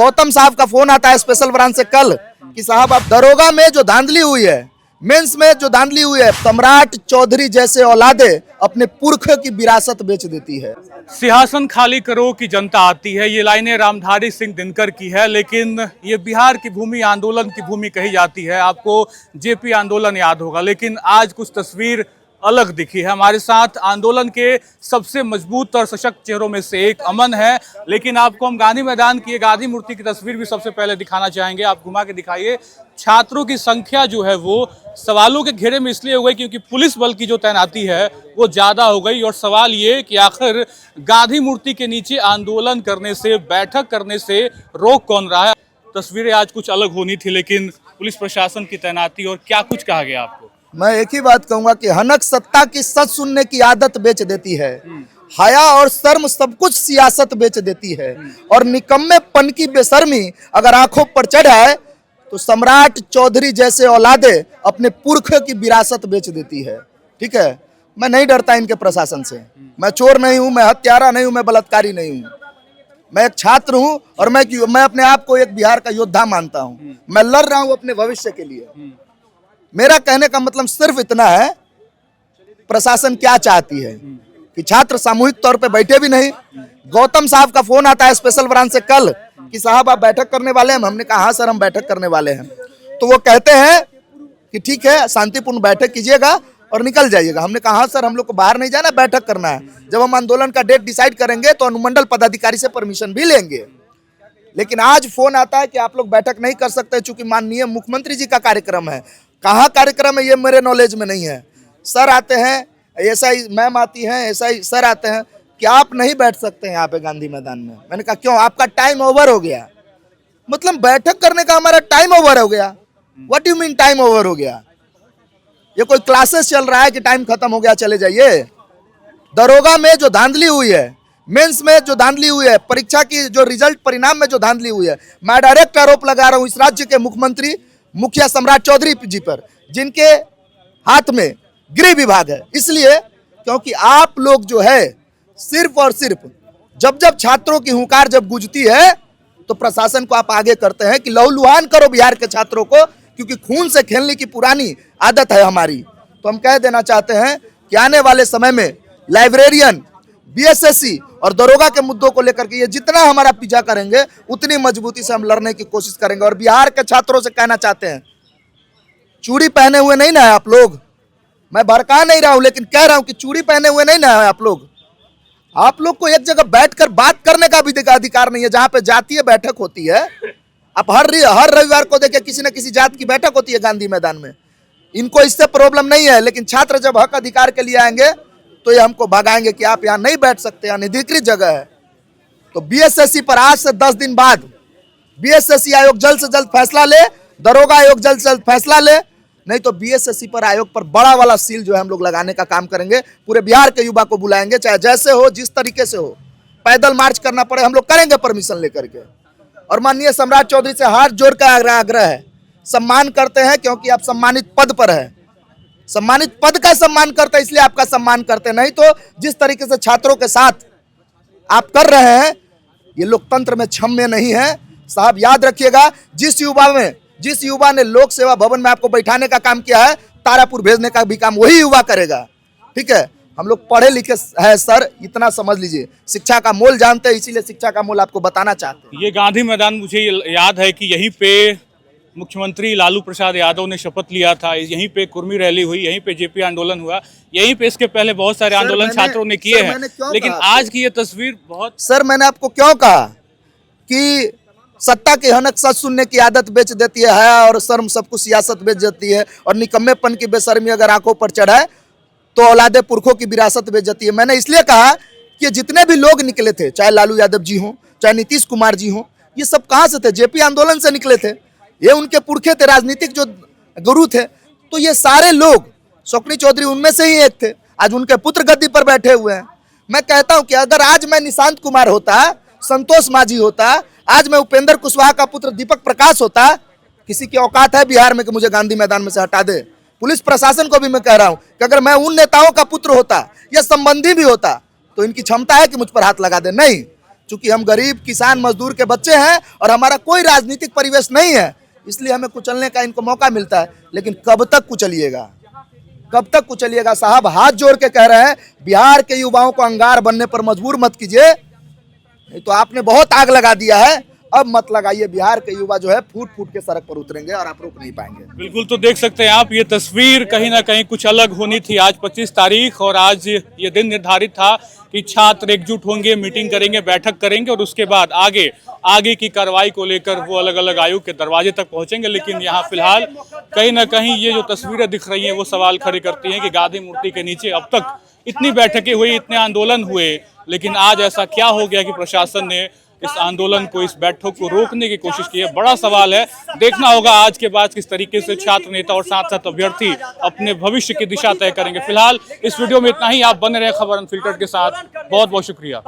गौतम साहब का फोन आता है स्पेशल ब्रांच से कल कि साहब आप दरोगा में जो धांधली हुई है, मेंस में जो धांधली हुई है, सम्राट चौधरी जैसे औलादे अपने पुरखे की विरासत बेच देती है। सिंहासन खाली करो की जनता आती है, ये लाइनें रामधारी सिंह दिनकर की है, लेकिन ये बिहार की भूमि आंदोलन की भूमि कही जाती है। आपको जेपी आंदोलन याद होगा, लेकिन आज कुछ तस्वीर अलग दिखी है। हमारे साथ आंदोलन के सबसे मजबूत और सशक्त चेहरों में से एक अमन है, लेकिन आपको हम गांधी मैदान की गांधी मूर्ति की तस्वीर भी सबसे पहले दिखाना चाहेंगे। आप घुमा के दिखाइए। छात्रों की संख्या जो है वो सवालों के घेरे में इसलिए हो गई क्योंकि पुलिस बल की जो तैनाती है वो ज्यादा हो गई, और सवाल ये कि आखिर गांधी मूर्ति के नीचे आंदोलन करने से, बैठक करने से रोक कौन रहा है। तस्वीरें आज कुछ अलग होनी थी, लेकिन पुलिस प्रशासन की तैनाती और क्या कुछ कहा गया आपको। मैं एक ही बात कहूंगा कि हनक सत्ता की सच सुनने की आदत बेच देती है, हया और शर्म सब कुछ सियासत बेच देती है, और निकम्मेपन की बेशर्मी अगर आंखों पर चढ़े तो सम्राट चौधरी जैसे औलादे अपने पुरखे की विरासत बेच देती है। ठीक है, मैं नहीं डरता इनके प्रशासन से। मैं चोर नहीं हूं, मैं हत्यारा नहीं हूं, मैं बलात्कारी नहीं हूं। मैं एक छात्र हूं और मैं अपने आप को एक बिहार का योद्धा मानता हूं। मैं लड़ रहा हूं अपने भविष्य के लिए। मेरा कहने का मतलब सिर्फ इतना है, प्रशासन क्या चाहती है कि छात्र सामूहिक तौर पे बैठे भी नहीं। गौतम साहब का फोन आता है स्पेशल ब्रांच से कल कि साहब आप बैठक करने वाले हैं। हमने कहा हाँ सर, हम बैठक करने वाले हैं। तो वो कहते हैं कि ठीक है, शांतिपूर्ण बैठक कीजिएगा और निकल जाइएगा। हमने कहा हाँ सर, हम लोग को बाहर नहीं जाना, बैठक करना है। जब हम आंदोलन का डेट डिसाइड करेंगे तो अनुमंडल पदाधिकारी से परमिशन भी लेंगे। लेकिन आज फोन आता है कि आप लोग बैठक नहीं कर सकते चूंकि माननीय मुख्यमंत्री जी का कार्यक्रम है। कहाँ कार्यक्रम है ये मेरे नॉलेज में नहीं है। सर आते हैं, एसआई मैम आती हैं, एसआई सर आते हैं कि आप नहीं बैठ सकते हैं यहाँ पे गांधी मैदान में। मैंने कहा क्यों, आपका टाइम ओवर हो गया। मतलब बैठक करने का हमारा टाइम ओवर हो गया। What you mean time over हो गया? ये कोई क्लासेस चल रहा है कि टाइम खत्म हो गया चले जाइए? दरोगा में जो धांधली हुई है, मेंस में जो धांधली हुई है, परीक्षा की जो रिजल्ट परिणाम में जो धांधली हुई है, मैं डायरेक्ट आरोप लगा रहा हूं इस राज्य के मुख्यमंत्री मुखिया सम्राट चौधरी जी पर, जिनके हाथ में गृह विभाग है। इसलिए क्योंकि आप लोग जो है सिर्फ और सिर्फ जब छात्रों की हुंकार जब गूंजती है तो प्रशासन को आप आगे करते हैं कि लहूलुहान करो बिहार के छात्रों को, क्योंकि खून से खेलने की पुरानी आदत है हमारी। तो हम कह देना चाहते हैं कि आने वाले समय में लाइब्रेरियन, बीएसएससी और दरोगा के मुद्दों को लेकर के ये जितना हमारा पीछा करेंगे उतनी मजबूती से हम लड़ने की कोशिश करेंगे। और बिहार के छात्रों से कहना चाहते हैं, चूड़ी पहने हुए नहीं ना है आप लोग। मैं भड़का नहीं रहा हूं, लेकिन कह रहा हूं कि चूड़ी पहने हुए नहीं ना है आप लोग। आप लोग को एक जगह बैठकर बात करने का भी अधिकार नहीं है, जहां पे जातीय बैठक होती है। आप हर रविवार को देखिए किसी न किसी जात की बैठक होती है गांधी मैदान में। इनको इससे प्रॉब्लम नहीं है, लेकिन छात्र जब हक अधिकार के लिए आएंगे तो ये हमको भगाएंगे कि आप यहाँ नहीं बैठ सकते, अनधिकृत जगह है। तो बीएसएससी पर आज से 10 दिन बाद बीएसएससी आयोग जल्द से जल्द फैसला ले, दरोगा आयोग जल्द से जल्द फैसला ले, नहीं तो बीएसएससी पर आयोग पर बड़ा वाला सील जो है हम लोग लगाने का काम करेंगे। पूरे बिहार के युवा को बुलाएंगे, चाहे जैसे हो, जिस तरीके से हो, पैदल मार्च करना पड़े हम लोग करेंगे परमिशन लेकर के। और माननीय सम्राट चौधरी से हाथ जोड़ कर आग्रह है, सम्मान करते हैं क्योंकि आप सम्मानित पद पर है। सम्मानित पद का सम्मान करते हैं इसलिए आपका सम्मान करते, नहीं तो जिस तरीके से छात्रों के साथ आप कर रहे हैं ये लोकतंत्र में क्षम्य नहीं है। साहब याद रखिएगा, जिस युवा ने लोक सेवा भवन में आपको बैठाने का काम किया है, तारापुर भेजने का भी काम वही युवा करेगा। ठीक है, हम लोग पढ़े लिखे हैं सर, इतना समझ लीजिए। शिक्षा का मोल जानते हैं, इसीलिए शिक्षा का मोल आपको बताना चाहते हैं। ये गांधी मैदान, मुझे याद है कि यहीं पे मुख्यमंत्री लालू प्रसाद यादव ने शपथ लिया था, यहीं पे कुर्मी रैली हुई, यहीं पे जेपी आंदोलन हुआ, यहीं पे इसके पहले बहुत सारे आंदोलन छात्रों ने किए हैं। लेकिन आज की ये तस्वीर बहुत, सर मैंने आपको क्यों कहा कि सत्ता की हनक सच सुनने की आदत बेच देती है, हया और शर्म सब कुछ सियासत बेच देती है, और निकम्मेपन की बेशर्मी अगर आंखों पर चढ़ाए तो औलादे पुरखों की विरासत बेच जाती है। मैंने इसलिए कहा कि जितने भी लोग निकले थे, चाहे लालू यादव जी हों, चाहे नीतीश कुमार जी हों, ये सब कहाँ से थे? जेपी आंदोलन से निकले थे। ये उनके पुरखे थे, राजनीतिक जो गुरु थे। तो ये सारे लोग, शौकनी चौधरी उनमें से ही एक थे। आज उनके पुत्र गद्दी पर बैठे हुए हैं। मैं कहता हूं कि अगर आज मैं निशांत कुमार होता, संतोष मांझी होता, आज मैं उपेंद्र कुशवाहा का पुत्र दीपक प्रकाश होता, किसी की औकात है बिहार में कि मुझे गांधी मैदान में से हटा दे? पुलिस प्रशासन को भी मैं कह रहा हूं कि अगर मैं उन नेताओं का पुत्र होता या संबंधी भी होता तो इनकी क्षमता है कि मुझ पर हाथ लगा दे? नहीं। चूंकि हम गरीब किसान मजदूर के बच्चे हैं और हमारा कोई राजनीतिक परिवेश नहीं है, इसलिए हमें कुचलने का इनको मौका मिलता है। लेकिन कब तक कुचलिएगा, कब तक कुचलिएगा? साहब हाथ जोड़ के कह रहे हैं, बिहार के युवाओं को अंगार बनने पर मजबूर मत कीजिए, नहीं तो आपने बहुत आग लगा दिया है, अब मत लगाइए। बिहार के युवा जो है फूट फूट के सड़क पर उतरेंगे और आप रोक नहीं पाएंगे। बिल्कुल, तो देख सकते हैं आप, ये तस्वीर कहीं ना कहीं कुछ अलग होनी थी। आज 25 तारीख और आज ये दिन निर्धारित था कि छात्र एकजुट होंगे, मीटिंग करेंगे, बैठक करेंगे और उसके बाद आगे की कार्रवाई को लेकर वो अलग अलग आयोग के दरवाजे तक पहुंचेंगे। लेकिन यहाँ फिलहाल कहीं ना कहीं ये जो तस्वीरें दिख रही हैं वो सवाल खड़े करती हैं कि गांधी मूर्ति के नीचे अब तक इतनी बैठकें हुई, इतने आंदोलन हुए, लेकिन आज ऐसा क्या हो गया कि प्रशासन ने इस आंदोलन को, इस बैठक को रोकने की कोशिश की है? बड़ा सवाल है। देखना होगा आज के बाद किस तरीके से छात्र नेता और साथ साथ अभ्यर्थी अपने भविष्य की दिशा तय करेंगे। फिलहाल इस वीडियो में इतना ही। आप बने रहे खबर अनफिल्टर्ड के साथ। बहुत बहुत शुक्रिया।